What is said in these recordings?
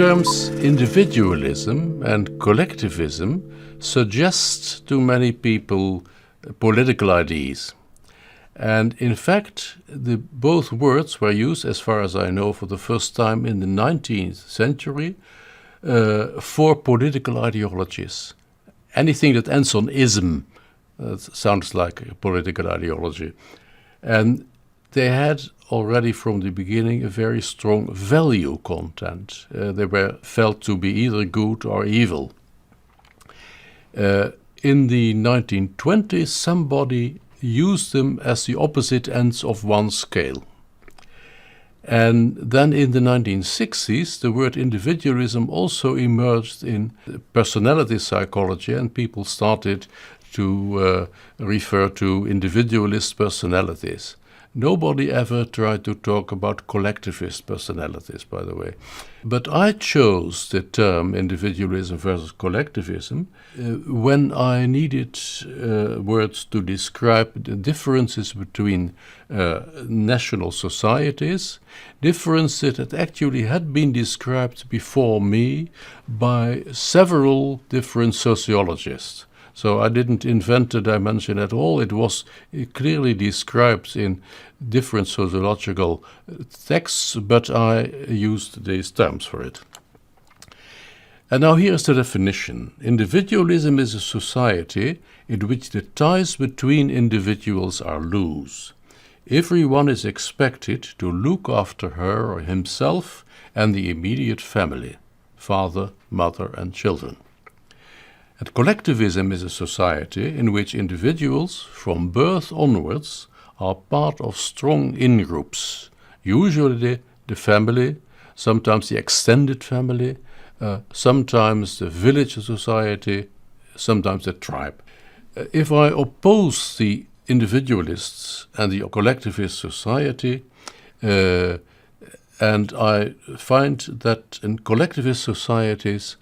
terms individualism and collectivism suggest to many people political ideas. And in fact, both words were used, as far as I know, for the first time in the 19th century for political ideologies. Anything that ends on ism sounds like a political ideology. And they had already from the beginning a very strong value content. They were felt to be either good or evil. In the 1920s, somebody used them as the opposite ends of one scale. And then in the 1960s, the word individualism also emerged in personality psychology, and people started to refer to individualist personalities. Nobody ever tried to talk about collectivist personalities, by the way. But I chose the term individualism versus collectivism when I needed words to describe the differences between national societies, differences that actually had been described before me by several different sociologists. So I didn't invent the dimension at all. It was clearly described in different sociological texts, but I used these terms for it. And now here's the definition. Individualism is a society in which the ties between individuals are loose. Everyone is expected to look after her or himself and the immediate family, father, mother, and children. And collectivism is a society in which individuals from birth onwards are part of strong in-groups, usually the family, sometimes the extended family, sometimes the village society, sometimes the tribe. If I oppose the individualists and the collectivist society, and I find that in collectivist societies,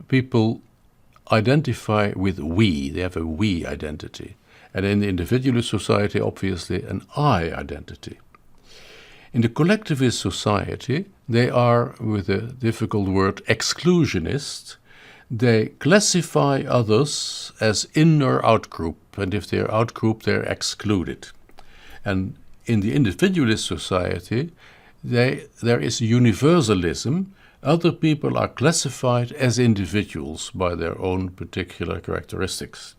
people identify with we, they have a we identity. And in the individualist society, obviously, an I identity. In the collectivist society, they are, with a difficult word, exclusionist. They classify others as in or out group, and if they're out group, they're excluded. And in the individualist society, there is universalism. Other people are classified as individuals by their own particular characteristics.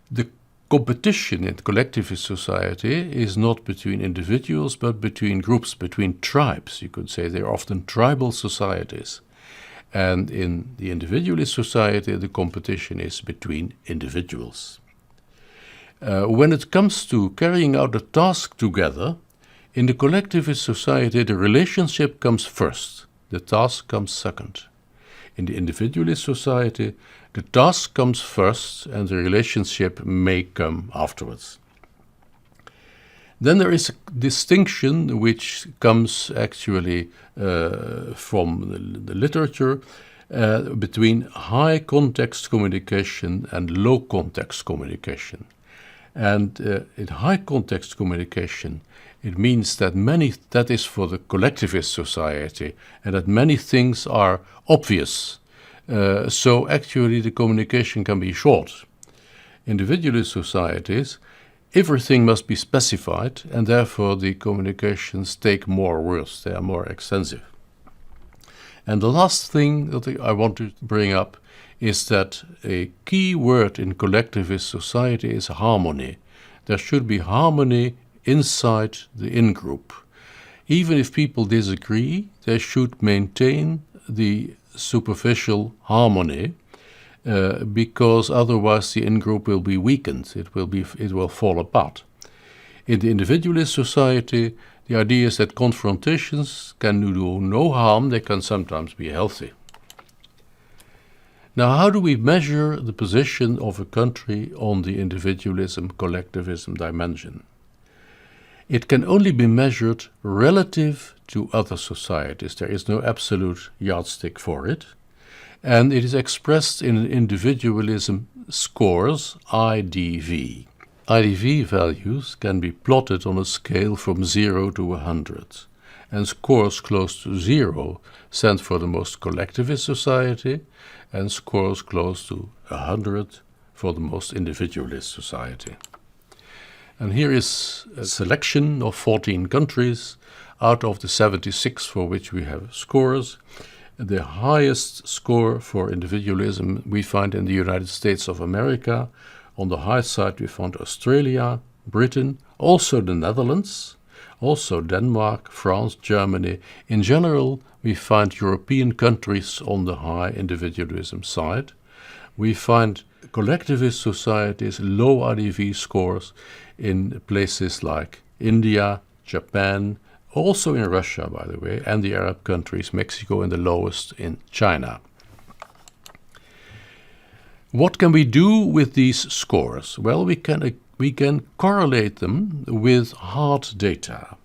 The competition in collectivist society is not between individuals, but between groups, between tribes. You could say they're often tribal societies. And in the individualist society, the competition is between individuals. When it comes to carrying out a task together, in the collectivist society, the relationship comes first. The task comes second. In the individualist society, the task comes first and the relationship may come afterwards. Then there is a distinction which comes actually from the literature between high context communication and low context communication. And in high context communication, it means that that is for the collectivist society, and that many things are obvious. So actually the communication can be short. Individualist societies, everything must be specified, and therefore the communications take more words, they are more extensive. And the last thing that I want to bring up is that a key word in collectivist society is harmony. There should be harmony inside the in-group. Even if people disagree, they should maintain the superficial harmony because otherwise the in-group will be weakened. It will fall apart. In the individualist society, the idea is that confrontations can do no harm, they can sometimes be healthy. Now, how do we measure the position of a country on the individualism-collectivism dimension? It can only be measured relative to other societies. There is no absolute yardstick for it. And it is expressed in individualism scores, IDV. IDV values can be plotted on a scale from 0 to 100. and scores close to 0 stand for the most collectivist society, and scores close to 100 for the most individualist society. And here is a selection of 14 countries out of the 76 for which we have scores. The highest score for individualism we find in the United States of America. On the high side we found Australia, Britain, also the Netherlands, also Denmark, France, Germany. In general, we find European countries on the high individualism side. We find collectivist societies, low IDV scores in places like India, Japan, also in Russia, by the way, and the Arab countries, Mexico, and the lowest in China. What can we do with these scores? Well, we can correlate them with hard data.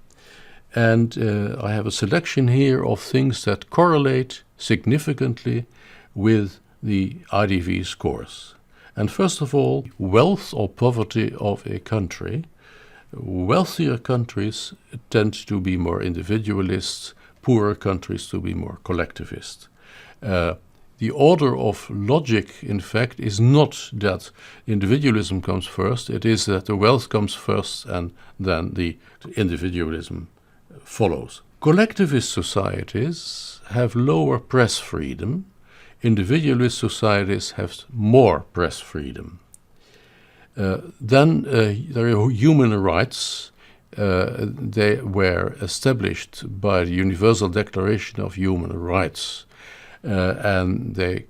And I have a selection here of things that correlate significantly with the IDV scores. And first of all, wealth or poverty of a country. Wealthier countries tend to be more individualist, poorer countries to be more collectivist. The order of logic, in fact, is not that individualism comes first, it is that the wealth comes first and then the individualism follows. Collectivist societies have lower press freedom. Individualist societies have more press freedom. Then there are human rights. They were established by the Universal Declaration of Human Rights, and they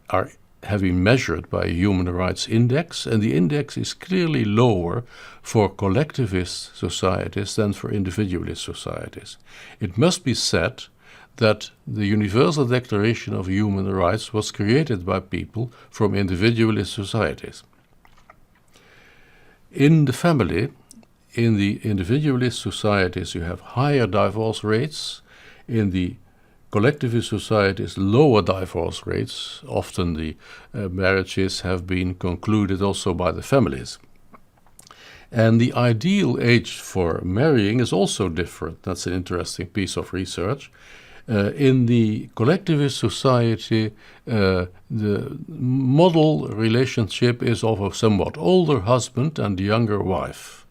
are having measured by a human rights index, and the index is clearly lower for collectivist societies than for individualist societies. It must be said that the Universal Declaration of Human Rights was created by people from individualist societies. In the family, in the individualist societies, you have higher divorce rates. In the collectivist societies, lower divorce rates. Often the marriages have been concluded also by the families. And the ideal age for marrying is also different. That's an interesting piece of research. In the collectivist society, the model relationship is of a somewhat older husband and younger wife.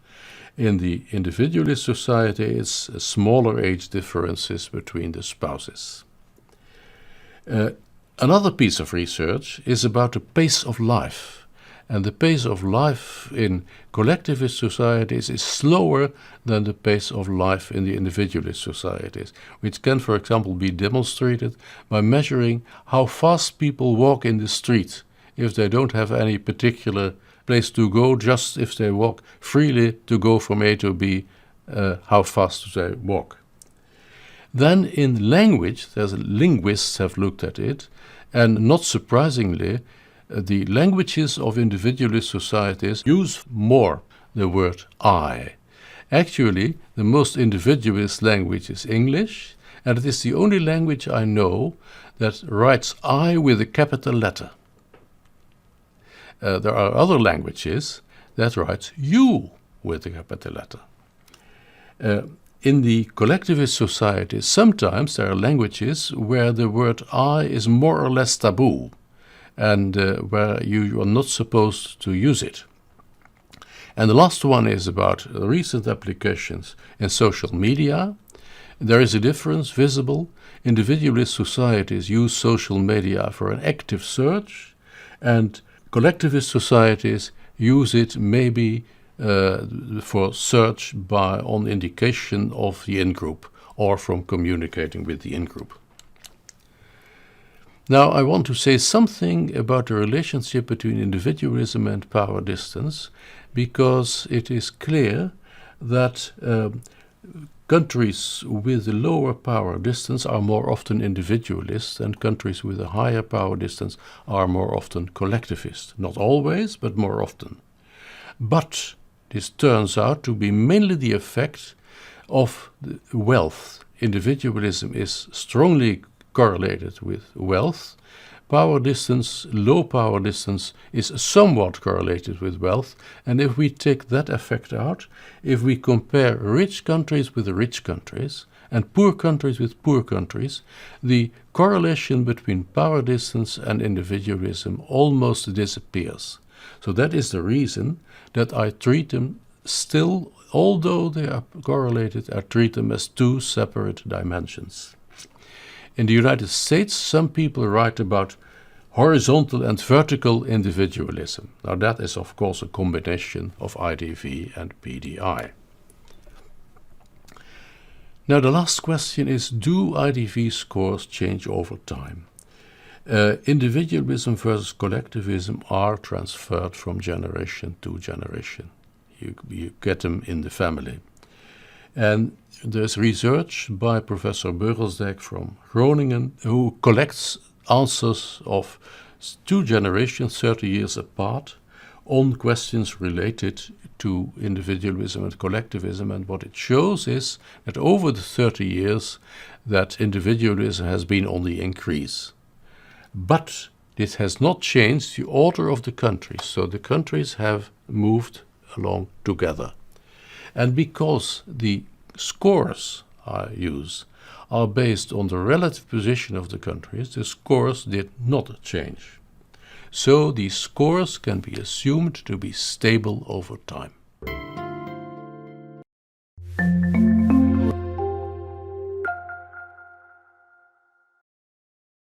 In the individualist society, it's smaller age differences between the spouses. Another piece of research is about the pace of life. And the pace of life in collectivist societies is slower than the pace of life in the individualist societies, which can, for example, be demonstrated by measuring how fast people walk in the street if they don't have any particular place to go, just if they walk freely to go from A to B, how fast do they walk. Then in language, linguists have looked at it, and not surprisingly, the languages of individualist societies use more the word I. Actually, the most individualist language is English, and it is the only language I know that writes I with a capital letter. There are other languages that write you with a capital letter. In the collectivist societies, sometimes there are languages where the word I is more or less taboo, and where you are not supposed to use it. And the last one is about recent applications in social media. There is a difference visible. Individualist societies use social media for an active search, and collectivist societies use it maybe for search on indication of the in-group or from communicating with the in-group. Now, I want to say something about the relationship between individualism and power distance, because it is clear that countries with a lower power distance are more often individualist, and countries with a higher power distance are more often collectivist. Not always, but more often. But this turns out to be mainly the effect of wealth. Individualism is strongly correlated with wealth. Power distance, low power distance, is somewhat correlated with wealth. And if we take that effect out, if we compare rich countries with rich countries and poor countries with poor countries, the correlation between power distance and individualism almost disappears. So that is the reason that I treat them still, although they are correlated, I treat them as two separate dimensions. In the United States, some people write about horizontal and vertical individualism. Now that is of course a combination of IDV and PDI. Now the last question is, do IDV scores change over time? Individualism versus collectivism are transferred from generation to generation. You get them in the family. And there's research by Professor Beugelsdijk from Groningen who collects answers of two generations 30 years apart on questions related to individualism and collectivism, and what it shows is that over the 30 years that individualism has been on the increase. But it has not changed the order of the countries, so the countries have moved along together. And because the scores I use are based on the relative position of the countries, the scores did not change. So these scores can be assumed to be stable over time.